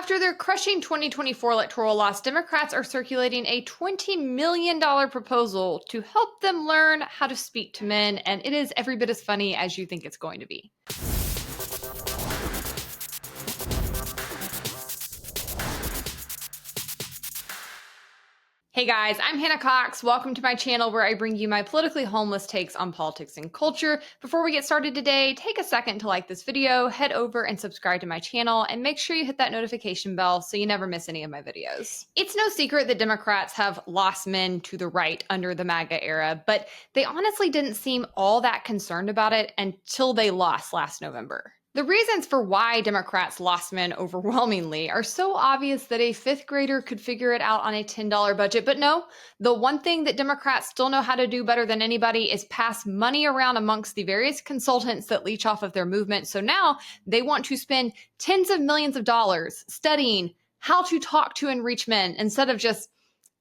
After their crushing 2024 electoral loss, Democrats are circulating a $20 million proposal to help them learn how to speak to men, and it is every bit as funny as you think it's going to be. Hey guys, I'm Hannah Cox. Welcome to my channel where I bring you my politically homeless takes on politics and culture. Before we get started today, take a second to like this video, head over and subscribe to my channel, and make sure you hit that notification bell so you never miss any of my videos. It's no secret that Democrats have lost men to the right under the MAGA era, but they honestly didn't seem all that concerned about it until they lost last November. The reasons for why Democrats lost men overwhelmingly are so obvious that a fifth grader could figure it out on a $10 budget. But no, the one thing that Democrats still know how to do better than anybody is pass money around amongst the various consultants that leech off of their movement. So now they want to spend tens of millions of dollars studying how to talk to and reach men instead of just,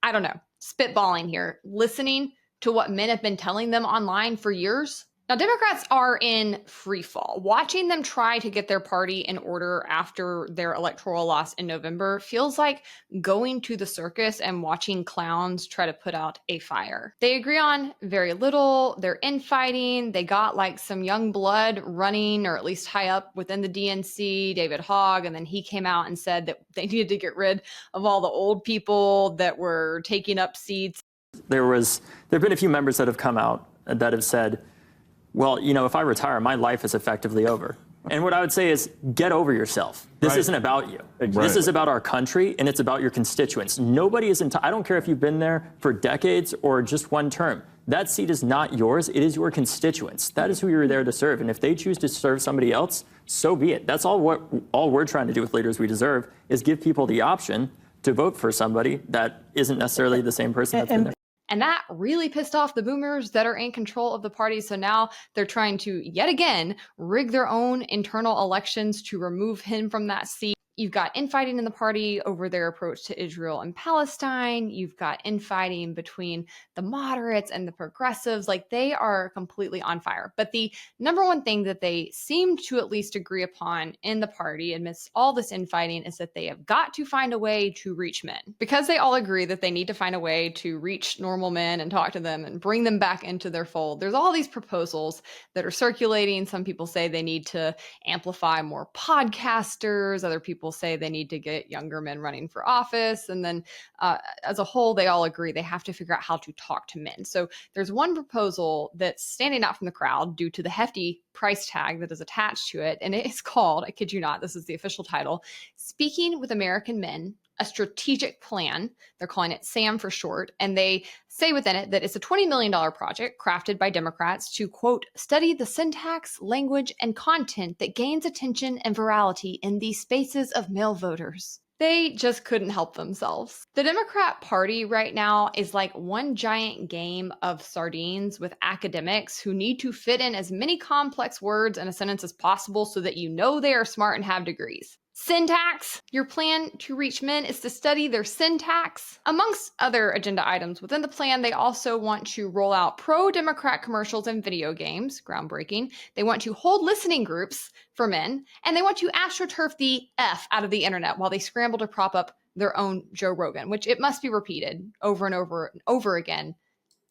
I don't know, spitballing here, listening to what men have been telling them online for years. Now, Democrats are in free fall. Watching them try to get their party in order after their electoral loss in November feels like going to the circus and watching clowns try to put out a fire. They agree on very little. They're infighting. They got like some young blood running, or at least high up within the DNC, David Hogg, and then he came out and said that they needed to get rid of all the old people that were taking up seats. There have been a few members that have come out that have said, well, you know, if I retire, my life is effectively over. And what I would say is get over yourself. This isn't about you. This is about our country, and it's about your constituents. Nobody is I don't care if you've been there for decades or just one term. That seat is not yours. It is your constituents. That is who you're there to serve. And if they choose to serve somebody else, so be it. That's all we're trying to do with Leaders We Deserve is give people the option to vote for somebody that isn't necessarily the same person that's been there. And that really pissed off the boomers that are in control of the party. So now they're trying to, yet again, rig their own internal elections to remove him from that seat. You've got infighting in the party over their approach to Israel and Palestine. You've got infighting between the moderates and the progressives. Like, they are completely on fire. But the number one thing that they seem to at least agree upon in the party amidst all this infighting is that they have got to find a way to reach men. Because they all agree that they need to find a way to reach normal men and talk to them and bring them back into their fold, there's all these proposals that are circulating. Some people say they need to amplify more podcasters. Other people say they need to get younger men running for office. And then as a whole, they all agree they have to figure out how to talk to men. So there's one proposal that's standing out from the crowd due to the hefty price tag that is attached to it. And it is called, I kid you not, this is the official title, Speaking with American Men, a Strategic Plan. They're calling it SAM for short. And they say within it that it's a $20 million project crafted by Democrats to, quote, study the syntax, language, and content that gains attention and virality in these spaces of male voters. They just couldn't help themselves. The Democrat Party right now is like one giant game of sardines with academics who need to fit in as many complex words in a sentence as possible so that you know they are smart and have degrees. Syntax. Your plan to reach men is to study their syntax. Amongst other agenda items within the plan, they also want to roll out pro-Democrat commercials and video games, groundbreaking. They want to hold listening groups for men, and they want to astroturf the F out of the internet while they scramble to prop up their own Joe Rogan, which it must be repeated over and over and over again.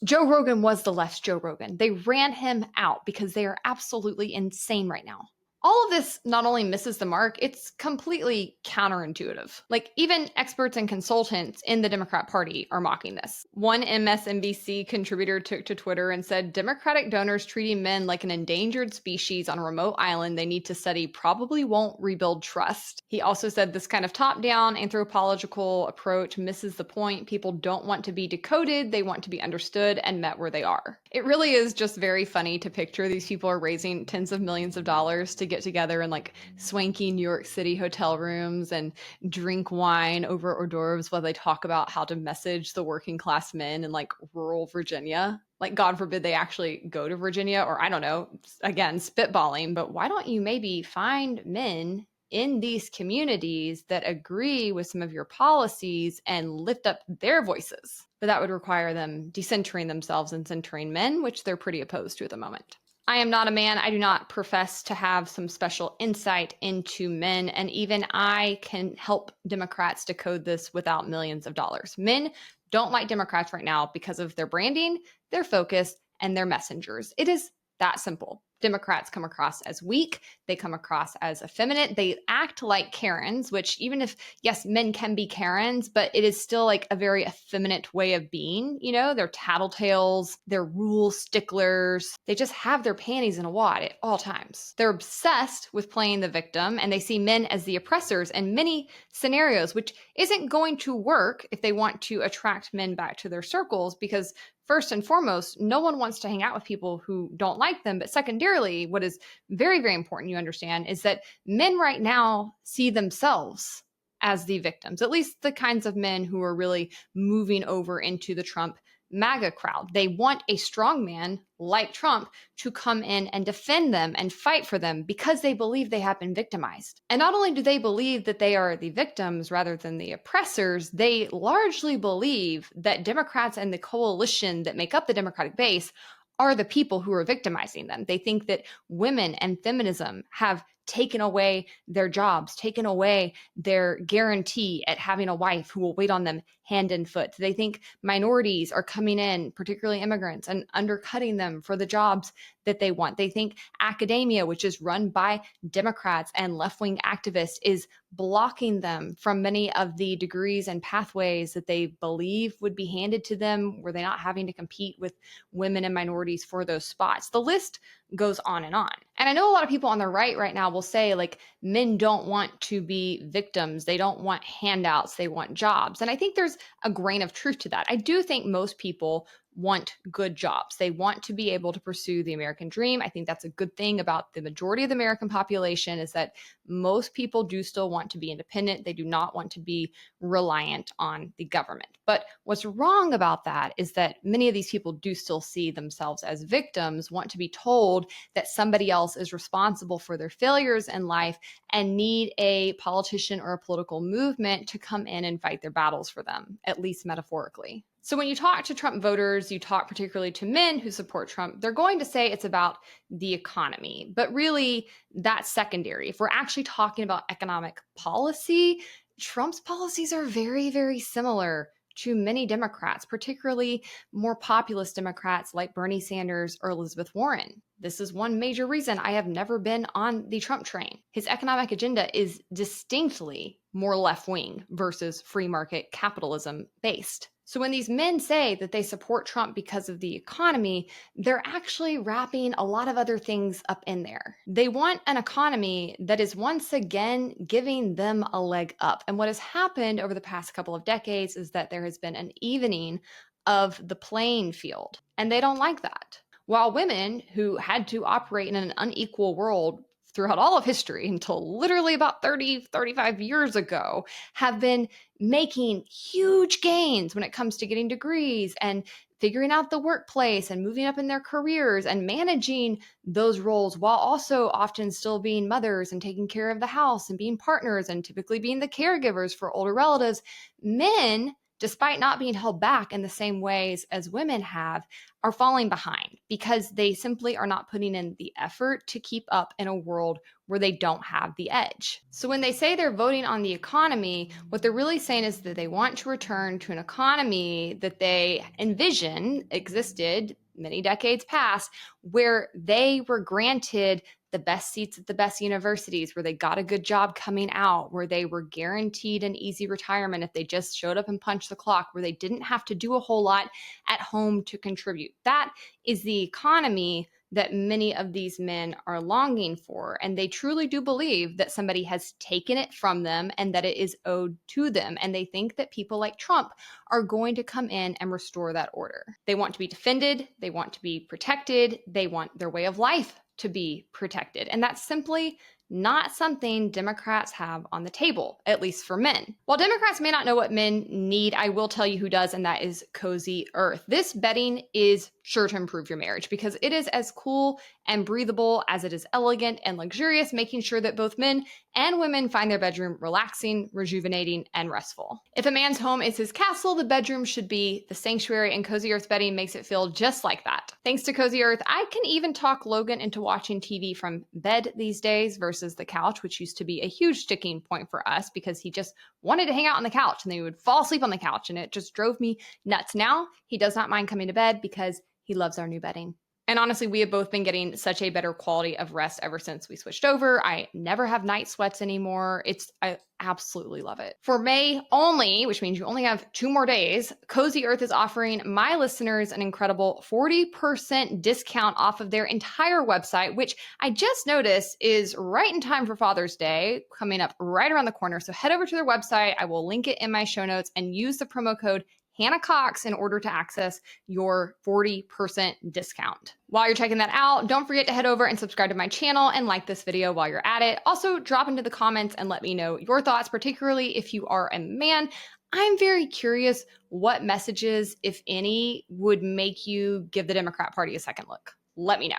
Joe Rogan was the left's Joe Rogan. They ran him out because they are absolutely insane right now. All of this not only misses the mark, it's completely counterintuitive. Like, even experts and consultants in the Democrat Party are mocking this. One MSNBC contributor took to Twitter and said, Democratic donors treating men like an endangered species on a remote island they need to study probably won't rebuild trust. He also said this kind of top-down anthropological approach misses the point. People don't want to be decoded. They want to be understood and met where they are. It really is just very funny to picture these people are raising tens of millions of dollars to get together in like swanky New York City hotel rooms and drink wine over hors d'oeuvres while they talk about how to message the working class men in like rural Virginia. Like, God forbid they actually go to Virginia, or I don't know, again, spitballing, but why don't you maybe find men in these communities that agree with some of your policies and lift up their voices? But that would require them decentering themselves and centering men, which they're pretty opposed to at the moment. I am not a man. I do not profess to have some special insight into men. And even I can help Democrats decode this without millions of dollars. Men don't like Democrats right now because of their branding, their focus, and their messengers. It is that simple. Democrats come across as weak. They come across as effeminate. They act like Karens, which even if, yes, men can be Karens, but it is still like a very effeminate way of being. You know, they're tattletales, they're rule sticklers. They just have their panties in a wad at all times. They're obsessed with playing the victim, and they see men as the oppressors in many scenarios, which isn't going to work if they want to attract men back to their circles, because first and foremost, no one wants to hang out with people who don't like them. But secondarily, what is very, very important you understand is that men right now see themselves as the victims, at least the kinds of men who are really moving over into the Trump MAGA crowd. They want a strong man like Trump to come in and defend them and fight for them because they believe they have been victimized. And not only do they believe that they are the victims rather than the oppressors, they largely believe that Democrats and the coalition that make up the Democratic base are the people who are victimizing them. They think that women and feminism have taken away their jobs, taken away their guarantee at having a wife who will wait on them hand and foot. They think minorities are coming in, particularly immigrants, and undercutting them for the jobs that they want. They think academia, which is run by Democrats and left-wing activists, is blocking them from many of the degrees and pathways that they believe would be handed to them, where they're not having to compete with women and minorities for those spots. The list goes on and on. And I know a lot of people on the right now will say, like, men don't want to be victims. They don't want handouts. They want jobs. And I think there's a grain of truth to that. I do think most people want good jobs. They want to be able to pursue the American dream. I think that's a good thing about the majority of the American population, is that most people do still want to be independent. They do not want to be reliant on the government. But what's wrong about that is that many of these people do still see themselves as victims, want to be told that somebody else is responsible for their failures in life, and need a politician or a political movement to come in and fight their battles for them, at least metaphorically. So when you talk to Trump voters, you talk particularly to men who support Trump, they're going to say it's about the economy. But really, that's secondary. If we're actually talking about economic policy, Trump's policies are very, very similar to many Democrats, particularly more populist Democrats like Bernie Sanders or Elizabeth Warren. This is one major reason I have never been on the Trump train. His economic agenda is distinctly more left-wing versus free market capitalism based. So when these men say that they support Trump because of the economy, they're actually wrapping a lot of other things up in there. They want an economy that is once again giving them a leg up. And what has happened over the past couple of decades is that there has been an evening of the playing field, and they don't like that. While women who had to operate in an unequal world throughout all of history until literally about 30, 35 years ago have been making huge gains when it comes to getting degrees and figuring out the workplace and moving up in their careers and managing those roles, while also often still being mothers and taking care of the house and being partners and typically being the caregivers for older relatives. Men, despite not being held back in the same ways as women have, are falling behind because they simply are not putting in the effort to keep up in a world where they don't have the edge. So when they say they're voting on the economy, what they're really saying is that they want to return to an economy that they envision existed many decades past, where they were granted the best seats at the best universities, where they got a good job coming out, where they were guaranteed an easy retirement if they just showed up and punched the clock, where they didn't have to do a whole lot at home to contribute. That is the economy that many of these men are longing for. And they truly do believe that somebody has taken it from them and that it is owed to them. And they think that people like Trump are going to come in and restore that order. They want to be defended. They want to be protected. They want their way of life to be protected. And that's simply not something Democrats have on the table, at least for men. While Democrats may not know what men need, I will tell you who does, and that is Cozy Earth. This bedding is sure to improve your marriage because it is as cool and breathable as it is elegant and luxurious, making sure that both men and women find their bedroom relaxing, rejuvenating, and restful. If a man's home is his castle, the bedroom should be the sanctuary, and Cozy Earth bedding makes it feel just like that. Thanks to Cozy Earth, I can even talk Logan into watching TV from bed these days versus the couch, which used to be a huge sticking point for us because he just wanted to hang out on the couch and then he would fall asleep on the couch, and it just drove me nuts. Now he does not mind coming to bed because he loves our new bedding. And honestly, we have both been getting such a better quality of rest ever since we switched over. I never have night sweats anymore. I absolutely love it. For May only, which means you only have 2 more days, Cozy Earth is offering my listeners an incredible 40% discount off of their entire website, which I just noticed is right in time for Father's Day, coming up right around the corner. So head over to their website. I will link it in my show notes and use the promo code Hannah Cox in order to access your 40% discount. While you're checking that out, don't forget to head over and subscribe to my channel and like this video while you're at it. Also, drop into the comments and let me know your thoughts, particularly if you are a man. I'm very curious what messages, if any, would make you give the Democrat Party a second look. Let me know.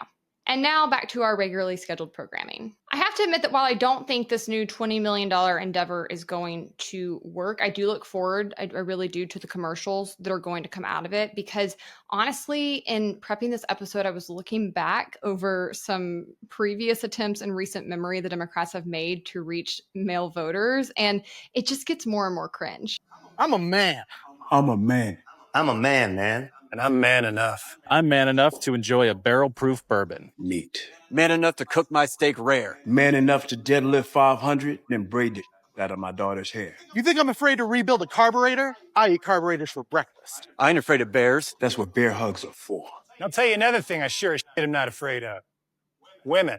And now back to our regularly scheduled programming. I have to admit that while I don't think this new $20 million endeavor is going to work, I do look forward, I really do, to the commercials that are going to come out of it. Because honestly, in prepping this episode, I was looking back over some previous attempts in recent memory the Democrats have made to reach male voters, and it just gets more and more cringe. I'm a man. I'm a man. I'm a man, man. And I'm man enough. I'm man enough to enjoy a barrel-proof bourbon. Neat. Man enough to cook my steak rare. Man enough to deadlift 500, then braid it out of my daughter's hair. You think I'm afraid to rebuild a carburetor? I eat carburetors for breakfast. I ain't afraid of bears. That's what bear hugs are for. And I'll tell you another thing I sure as shit am not afraid of. Women.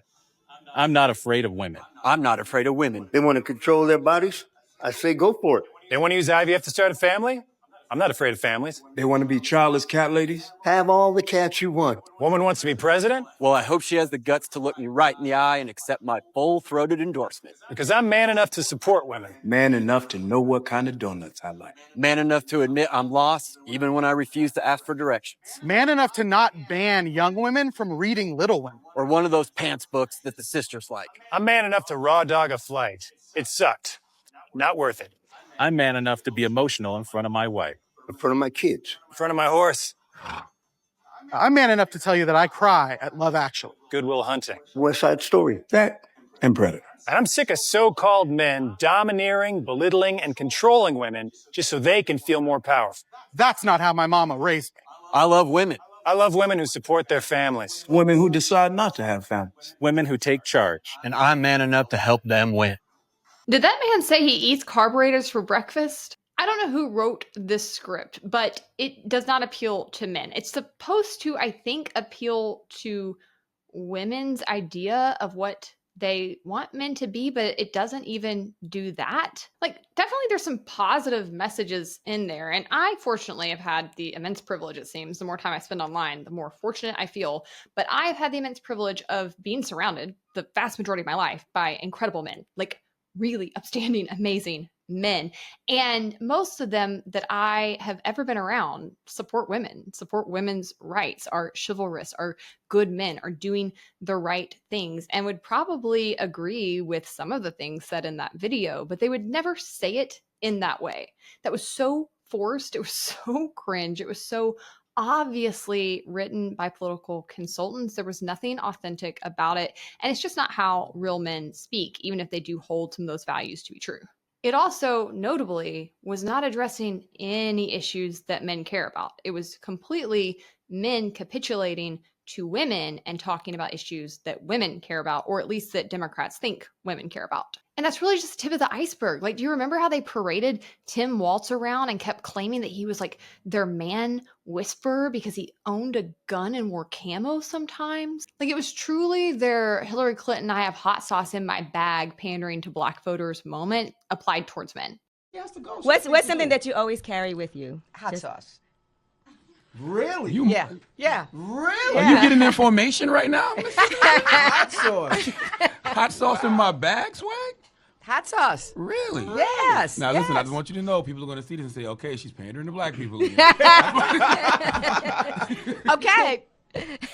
I'm not afraid of women. I'm not afraid of women. They want to control their bodies? I say go for it. They want to use IVF to start a family? I'm not afraid of families. They want to be childless cat ladies? Have all the cats you want. Woman wants to be president? Well, I hope she has the guts to look me right in the eye and accept my full-throated endorsement. Because I'm man enough to support women. Man enough to know what kind of donuts I like. Man enough to admit I'm lost, even when I refuse to ask for directions. Man enough to not ban young women from reading Little Women. Or one of those pants books that the sisters like. I'm man enough to raw dog a flight. It sucked. Not worth it. I'm man enough to be emotional in front of my wife. In front of my kids. In front of my horse. I'm man enough to tell you that I cry at Love Actually. Good Will Hunting. West Side Story. That and Predator. And I'm sick of so-called men domineering, belittling, and controlling women just so they can feel more powerful. That's not how my mama raised me. I love women. I love women who support their families. Women who decide not to have families. Women who take charge. And I'm man enough to help them win. Did that man say he eats carburetors for breakfast? I don't know who wrote this script, but it does not appeal to men. It's supposed to, I think, appeal to women's idea of what they want men to be, but it doesn't even do that. Like, definitely there's some positive messages in there. And I, fortunately, have had the immense privilege, it seems, the more time I spend online, the more fortunate I feel. But I've had the immense privilege of being surrounded the vast majority of my life by incredible men, like really upstanding, amazing men. And most of them that I have ever been around support women, support women's rights, are chivalrous, are good men, are doing the right things, and would probably agree with some of the things said in that video, but they would never say it in that way. That was so forced. It was so cringe. It was so obviously written by political consultants. There was nothing authentic about it. And it's just not how real men speak, even if they do hold some of those values to be true. It also, notably, was not addressing any issues that men care about. It was completely men capitulating to women and talking about issues that women care about, or at least that Democrats think women care about. And that's really just the tip of the iceberg. Like, do you remember how they paraded Tim Walz around and kept claiming that he was like their man whisperer because he owned a gun and wore camo sometimes? Like, it was truly their Hillary Clinton, I have hot sauce in my bag, pandering to black voters moment applied towards men. What's something that you always carry with you? Hot sauce. Really? Yeah. Really? Yeah. Are you getting information right now? Hot sauce. Hot sauce in my bag, swag? Hot sauce. Really? Yes. Now listen, I yes. just want you to know, people are going to see this and say, okay, she's pandering to black people. Okay.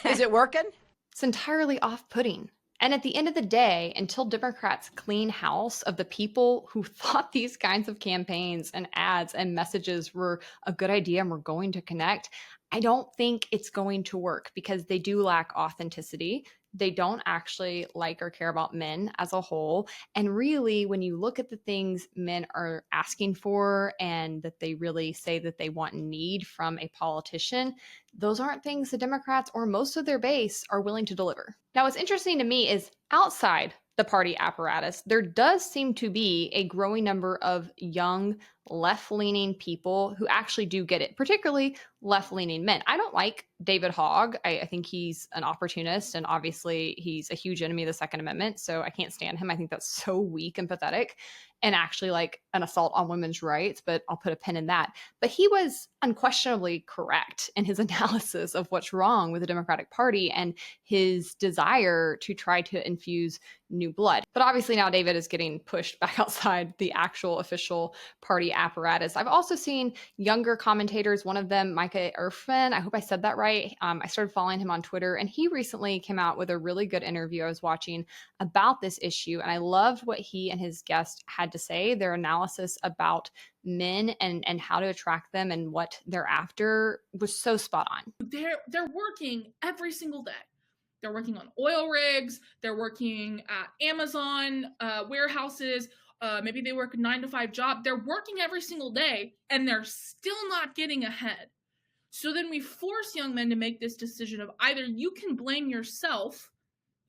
Is it working? It's entirely off-putting. And at the end of the day, until Democrats clean house of the people who thought these kinds of campaigns and ads and messages were a good idea and were going to connect, I don't think it's going to work because they do lack authenticity. They don't actually like or care about men as a whole. And really, when you look at the things men are asking for and that they really say that they want and need from a politician, those aren't things the Democrats or most of their base are willing to deliver. Now, what's interesting to me is outside the party apparatus, there does seem to be a growing number of young, left-leaning people who actually do get it, particularly left-leaning men. I don't like David Hogg. I think he's an opportunist, and obviously he's a huge enemy of the Second Amendment, so I can't stand him. I think that's so weak and pathetic and actually like an assault on women's rights, but I'll put a pin in that. But he was unquestionably correct in his analysis of what's wrong with the Democratic Party and his desire to try to infuse new blood. But obviously now David is getting pushed back outside the actual official party apparatus. I've also seen younger commentators, one of them, Micah Erfman, I hope I said that right. I started following him on Twitter, and he recently came out with a really good interview I was watching about this issue. And I loved what he and his guest had to say, their analysis about men and how to attract them and what they're after was so spot on. They're working every single day. They're working on oil rigs. They're working at Amazon warehouses. Maybe they work a 9-to-5 job. They're working every single day, and they're still not getting ahead. So then we force young men to make this decision of either you can blame yourself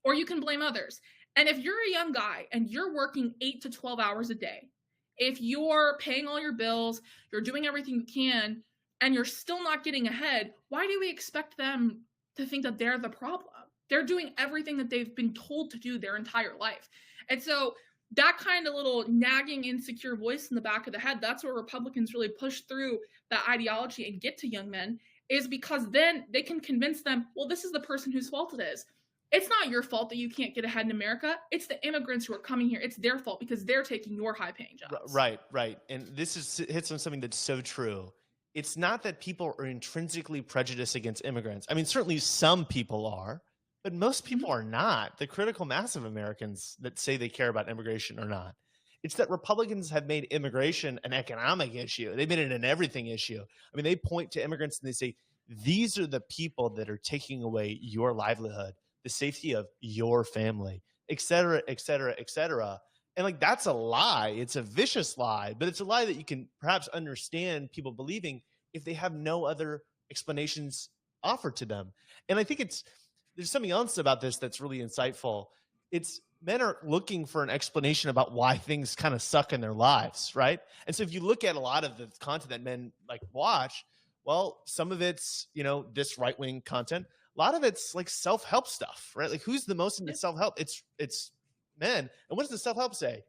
or you can blame others. And if you're a young guy and you're working 8 to 12 hours a day, if you're paying all your bills, you're doing everything you can, and you're still not getting ahead, why do we expect them to think that they're the problem? They're doing everything that they've been told to do their entire life. And so that kind of little nagging, insecure voice in the back of the head, that's where Republicans really push through that ideology and get to young men, is because then they can convince them, well, this is the person whose fault it is. It's not your fault that you can't get ahead in America. It's the immigrants who are coming here. It's their fault because they're taking your high-paying jobs. Right. And this hits on something that's so true. It's not that people are intrinsically prejudiced against immigrants. I mean, certainly some people are, but most people are not. The critical mass of Americans that say they care about immigration are not. It's that Republicans have made immigration an economic issue. They've made it an everything issue. I mean, they point to immigrants and they say, these are the people that are taking away your livelihood, the safety of your family, et cetera, et cetera, et cetera. And like, that's a lie. It's a vicious lie, but it's a lie that you can perhaps understand people believing if they have no other explanations offered to them. And I think there's something else about this that's really insightful. It's men are looking for an explanation about why things kind of suck in their lives, right? And so if you look at a lot of the content that men like watch, well, some of it's, this right-wing content. A lot of it's like self-help stuff, right? Like who's the most into self-help? It's men. And what does the self-help say?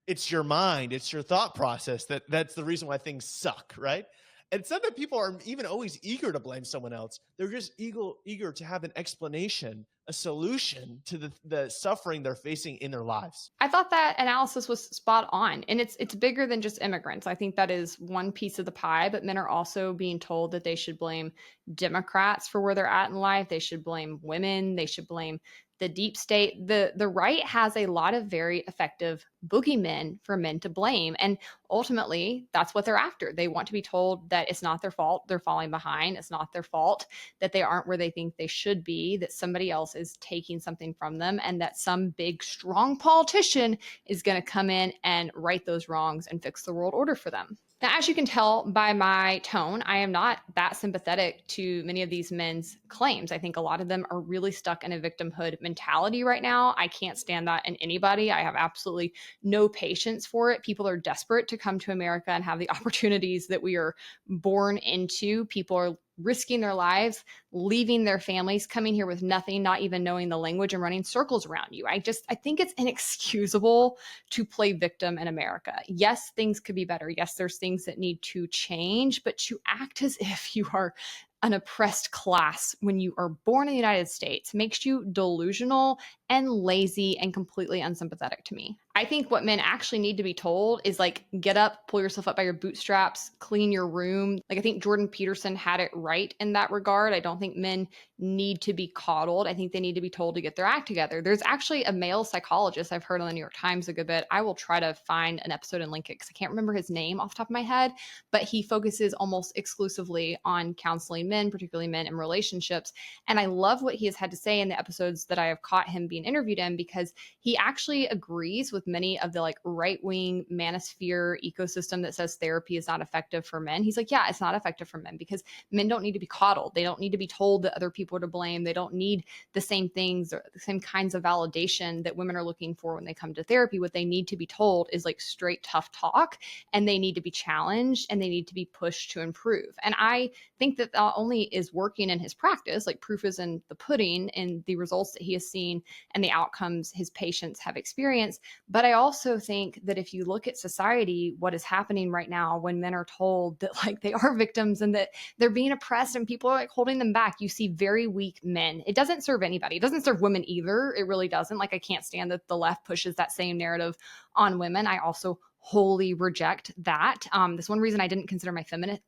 It's your mind. It's your thought process. That's the reason why things suck, right? And it's not that people are even always eager to blame someone else. They're just eager to have an explanation, a solution to the suffering they're facing in their lives. I thought that analysis was spot on. And it's bigger than just immigrants. I think that is one piece of the pie, but men are also being told that they should blame Democrats for where they're at in life. They should blame women. They should blame the deep state. The right has a lot of very effective boogeymen for men to blame. And ultimately, that's what they're after. They want to be told that it's not their fault they're falling behind. It's not their fault that they aren't where they think they should be, that somebody else is taking something from them, and that some big, strong politician is going to come in and right those wrongs and fix the world order for them. Now, as you can tell by my tone, I am not that sympathetic to many of these men's claims. I think a lot of them are really stuck in a victimhood mentality right now. I can't stand that in anybody. I have absolutely no patience for it. People are desperate to come to America and have the opportunities that we are born into. People are risking their lives, leaving their families, coming here with nothing, not even knowing the language, and running circles around you. I think it's inexcusable to play victim in America. Yes, things could be better. Yes, there's things that need to change, but to act as if you are an oppressed class when you are born in the United States makes you delusional and lazy and completely unsympathetic to me. I think what men actually need to be told is like, get up, pull yourself up by your bootstraps, clean your room. Like, I think Jordan Peterson had it right in that regard. I don't think men need to be coddled. I think they need to be told to get their act together. There's actually a male psychologist I've heard on the New York Times a good bit. I will try to find an episode and link it because I can't remember his name off the top of my head, but he focuses almost exclusively on counseling men, particularly men in relationships. And I love what he has had to say in the episodes that I have caught him being interviewed in, because he actually agrees with many of the like right-wing manosphere ecosystem that says therapy is not effective for men. He's like, yeah, it's not effective for men because men don't need to be coddled. They don't need to be told that other people are to blame. They don't need the same things or the same kinds of validation that women are looking for when they come to therapy. What they need to be told is like straight tough talk, and they need to be challenged and they need to be pushed to improve. And I think that not only is working in his practice, like proof is in the pudding and the results that he has seen and the outcomes his patients have experienced, but I also think that if you look at society, what is happening right now when men are told that like they are victims and that they're being oppressed and people are like holding them back, you see very weak men. It doesn't serve anybody. It doesn't serve women either. It really doesn't. Like, I can't stand that the left pushes that same narrative on women. I also wholly reject that. That's one reason I didn't consider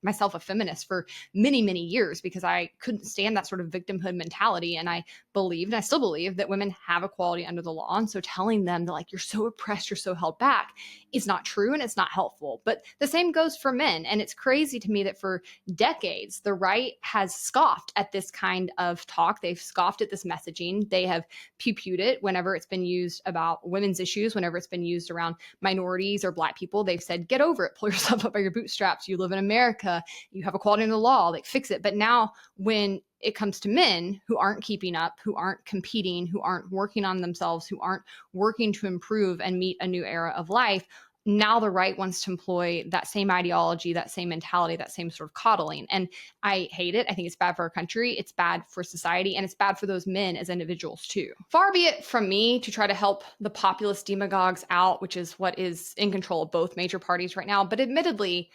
myself a feminist for many, many years, because I couldn't stand that sort of victimhood mentality. And I believed, and I still believe, that women have equality under the law. And so telling them that like, you're so oppressed, you're so held back, is not true and it's not helpful. But the same goes for men. And it's crazy to me that for decades, the right has scoffed at this kind of talk. They've scoffed at this messaging. They have poo-pooed it whenever it's been used about women's issues, whenever it's been used around minorities or Black people. They've said, get over it, pull yourself up by your bootstraps. You live in America, you have equality in the law, like fix it. But now when it comes to men who aren't keeping up, who aren't competing, who aren't working on themselves, who aren't working to improve and meet a new era of life, now the right wants to employ that same ideology, that same mentality, that same sort of coddling. And I hate it. I think it's bad for our country. It's bad for society. And it's bad for those men as individuals too. Far be it from me to try to help the populist demagogues out, which is what is in control of both major parties right now. But admittedly,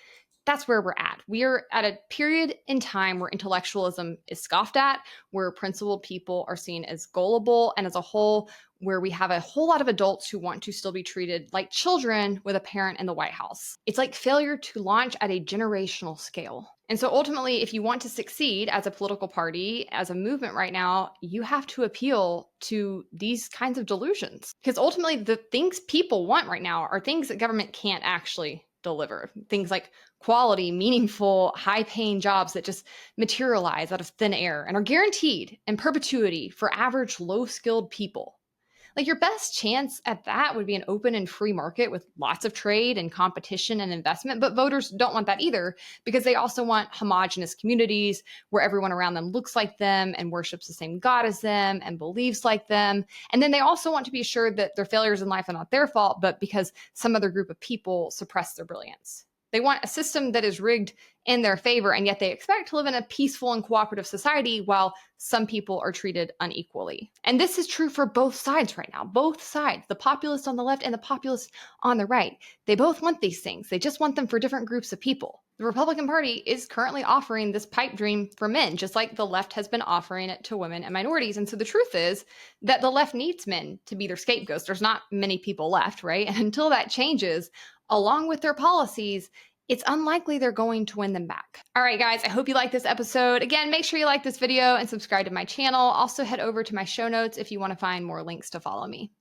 that's where we're at. We are at a period in time where intellectualism is scoffed at, where principled people are seen as gullible, and as a whole, where we have a whole lot of adults who want to still be treated like children with a parent in the White House. It's like failure to launch at a generational scale. And so ultimately, if you want to succeed as a political party, as a movement right now, you have to appeal to these kinds of delusions. Because ultimately, the things people want right now are things that government can't actually deliver. Things like quality, meaningful, high-paying jobs that just materialize out of thin air and are guaranteed in perpetuity for average low-skilled people. Like, your best chance at that would be an open and free market with lots of trade and competition and investment. But voters don't want that either, because they also want homogenous communities where everyone around them looks like them and worships the same God as them and believes like them. And then they also want to be assured that their failures in life are not their fault, but because some other group of people suppress their brilliance. They want a system that is rigged in their favor, and yet they expect to live in a peaceful and cooperative society while some people are treated unequally. And this is true for both sides right now. Both sides, the populists on the left and the populists on the right, they both want these things. They just want them for different groups of people. The Republican Party is currently offering this pipe dream for men, just like the left has been offering it to women and minorities. And so the truth is that the left needs men to be their scapegoats. There's not many people left, right? And until that changes, along with their policies, it's unlikely they're going to win them back. All right, guys, I hope you liked this episode. Again, make sure you like this video and subscribe to my channel. Also, head over to my show notes if you want to find more links to follow me.